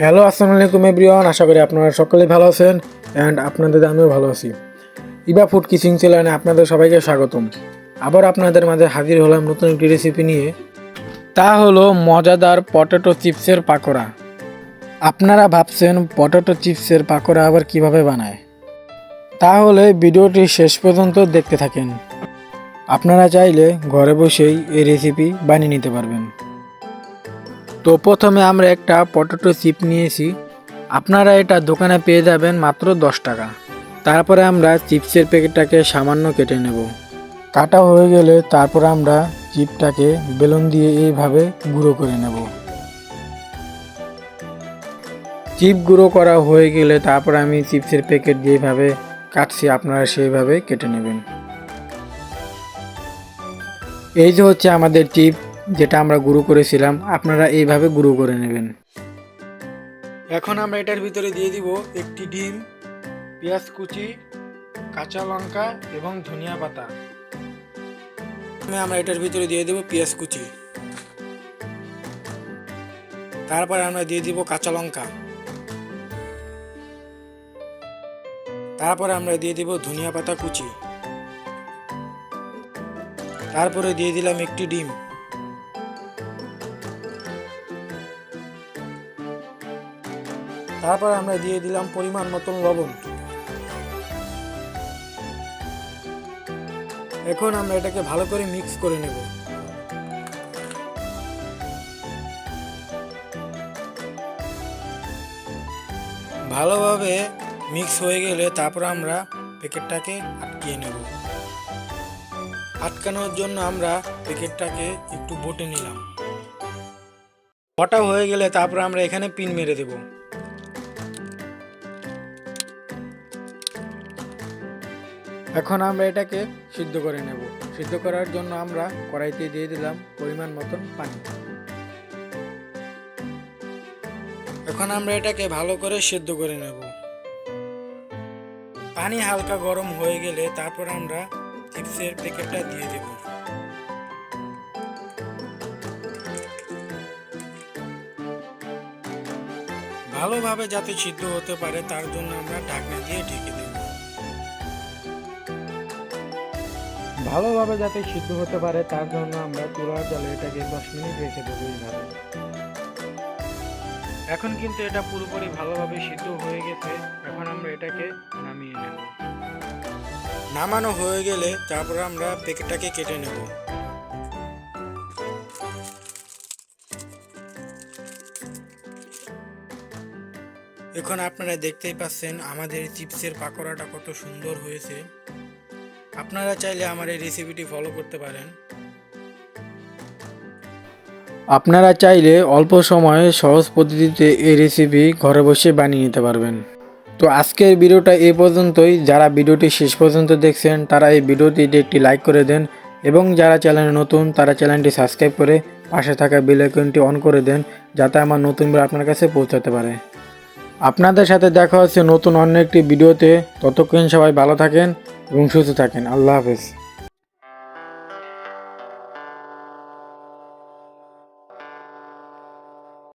Hello, আসসালামু আলাইকুম everyone. আশা করি আপনারা সকলেই ভালো আছেন অ্যান্ড আপনাদের আমিও ভালো আছি। ইবা ফুড কিচিং চ্যানেলে আপনাদের সবাইকে স্বাগতম। আবার আপনাদের মাঝে হাজির হলাম নতুন একটি রেসিপি নিয়ে। তা হলো মজাদার পটেটো চিপসের পাকোড়া। আপনারা ভাবছেন পটেটো চিপসের পাকোড়া আবার কিভাবে বানায়? তাহলে ভিডিওটি শেষ পর্যন্ত দেখতে থাকেন। আপনারা চাইলে ঘরে বসেই এই রেসিপি বানিয়ে নিতে পারবেন। তো প্রথমে আমরা একটা পটেটো চিপ নিয়েছি। আপনারা এটা দোকানে পেয়ে যাবেন মাত্র 10 টাকা। তারপরে আমরা চিপসের প্যাকেটটাকে সামান্য কেটে নেব। কাটা হয়ে গেলে তারপর আমরা চিপটাকে বেলুন দিয়ে এইভাবে গুঁড়ো করে নেব। চিপ গুঁড়ো করা হয়ে গেলে তারপর আমি চিপসের প্যাকেট যেভাবে কাটছি আপনারা সেইভাবে কেটে নেবেন। এই যে হচ্ছে আমাদের চিপ, যেটা আমরা গুঁড়ো করেছিলাম, আপনারা এইভাবে গুঁড়ো করে নেবেন। এখন আমরা এটার ভিতরে দিয়ে দিব একটি ডিম, পেঁয়াজ কুচি, কাঁচা লঙ্কা এবং ধনিয়া পাতা। আমরা এটার ভিতরে দিয়ে দেব পেঁয়াজ কুচি, তারপরে আমরা দিয়ে দিব কাঁচা লঙ্কা, তারপরে আমরা দিয়ে দিব ধনিয়া পাতা কুচি, তারপরে দিয়ে দিলাম একটি ডিম, তারপর আমরা দিয়ে দিলাম পরিমাণ মতন লবণ। এখন আমরা এটাকে ভালো করে মিক্স করে নেব। ভালোভাবে মিক্স হয়ে গেলে তারপর আমরা প্যাকেটটাকে আটকিয়ে নেব। আটকানোর জন্য আমরা প্যাকেটটাকে একটু বটে নিলাম। বটা হয়ে গেলে তারপর আমরা এখানে পিন মেরে দেব। এখন আমরা এটাকে সিদ্ধ করে নেব। সিদ্ধ করার জন্য আমরা কড়াইতে দিয়ে দিলাম পরিমাণ মতন পানি। এখন আমরা এটাকে ভালো করে সিদ্ধ করে নেব। পানি হালকা গরম হয়ে গেলে তারপর আমরা চিপসের প্যাকেটটা দিয়ে দেব। ভালোভাবে যাতে সিদ্ধ হতে পারে তার জন্য আমরা ঢাকনা দিয়ে ঢেকে দেব। ভালোভাবে যাতে সিদ্ধ হতে পারে তার জন্য আমরা চুলার জালে এটাকে 10 মিনিট রেখে দেবো এইভাবে। এখন কিন্তু এটা পুরোপুরি ভালোভাবে সিদ্ধ হয়ে গেছে। এখন আমরা এটাকে নামিয়ে নেব। নামানো হয়ে গেলে তারপর আমরা প্যাকেটটাকে কেটে নেব। এখন আপনারা দেখতেই পাচ্ছেন আমাদের চিপসের পাকোড়াটা কত সুন্দর হয়েছে। আপনারা চাইলে আমার এই রেসিপিটি ফলো করতে পারেন। আপনারা চাইলে অল্প সময়ে সহজ পদ্ধতিতে এই রেসিপি ঘরে বসে বানিয়ে নিতে পারবেন। তো আজকের ভিডিওটা এই পর্যন্তই। যারা ভিডিওটি শেষ পর্যন্ত দেখছেন তারা এই ভিডিওটিতে একটি লাইক করে দেন এবং যারা চ্যানেলে নতুন তারা চ্যানেলটি সাবস্ক্রাইব করে পাশে থাকা বেল আইকনটি অন করে দেন, যাতে আমার নতুন ভিডিও আপনার কাছে পৌঁছাতে পারে। আপনাদের সাথে দেখা হচ্ছে নতুন অন্য একটি ভিডিওতে। ততক্ষণ সবাই ভালো থাকেন এবং সুস্থ থাকেন। আল্লাহ হাফেজ।